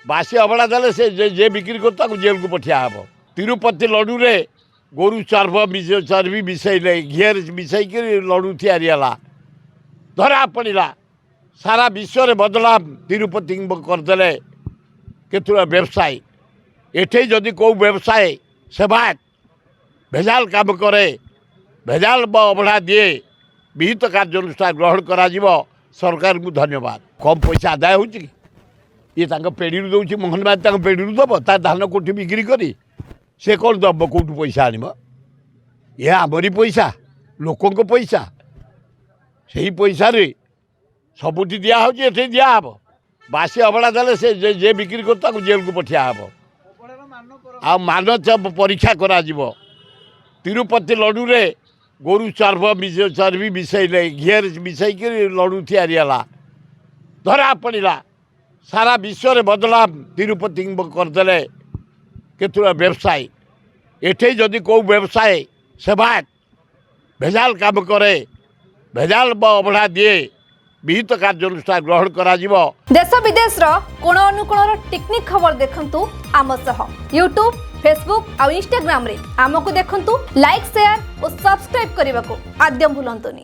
बासी अबड़ा देले से जे बिक्री कर जेल को पठिया हम। तिरुपति लड्डू रे गोरु चर्बी मिसैले घीर मिसैक लड्डू या धरा पड़ा। सारा विश्व में बदलाव तिरुपति करदे केतुरा व्यवसाय। एठे जदि कौ व्यवसाय सेवायत भेजाल काम करे भेजाल अबड़ा दिए विहित कार्यानुष्ठान ग्रहण करा सरकार को धन्यवाद। कम पैसा आदाय हो ये पेढ़ी दौर मोहन माझी पेढ़ी दब ता धान कोठी बिक्री करी से कौन दब कौटू पैसा आनब ये आमरी पैसा लोकों पैसा से पैसा सबुठी दिहे ये दिहब। बासी अबड़ा देले से जे बिक्री कर जेल को पठिया हम। आ मान परीक्षा करा तिरुपति लड्डू रे गोरु चर्बी मिसैले घीर मिसैक लड्डू या धरा पड़ा। सारा विश्व में बदलाव तिरुपति करदे केतुरा व्यवसाय। एठे जदि कौ व्यवसाय सेवायत भेजाल काम करे भेजाल अबड़ा दिए विहित कार्यानुष्ठान ग्रहण करा देश विदेश कोण अनुकोण टेक्निक खबर देखंतु आम सह यूट्यूब फेसबुक और इंस्टाग्राम रे आमको देखंतु लाइक शेयर और सब्सक्राइब करने को आद्यम भूलंतुनी।